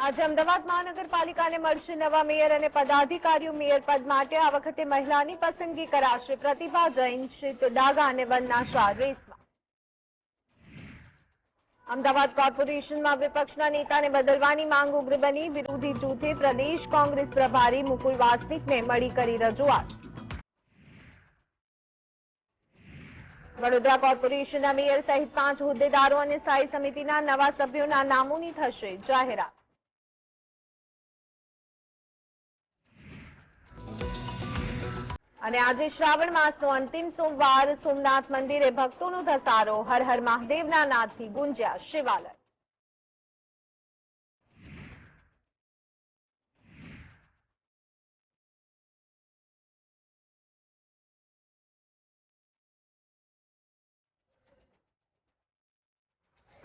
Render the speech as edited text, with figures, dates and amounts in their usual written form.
આજે અમદાવાદ મહાનગરપાલિકાને મળશે નવા મેયર અને પદાધિકારીઓ. મેયર પદ માટે આ વખતે મહિલાની પસંદગી કરાશે. પ્રતિભા જૈન, શીત ડાગા અને વંદના શાહ રેસમાં. અમદાવાદ કોર્પોરેશનમાં વિપક્ષના નેતાને બદલવાની માંગ ઉગ્ર બની. વિરોધી જૂથે પ્રદેશ કોંગ્રેસ પ્રભારી મુકુલ વાસનિકને મળી કરી રજૂઆત. વડોદરા કોર્પોરેશનના મેયર સહિત 5 હોદ્દેદારો અને સ્થાયી સમિતિના નવા સભ્યોના નામોની થશે જાહેરાત. અને આજે શ્રાવણ માસનો અંતિમ સોમવાર. સોમનાથ મંદિરે ભક્તોનો ધસારો. હર હર મહાદેવના નાદથી ગુંજ્યા શિવાલય.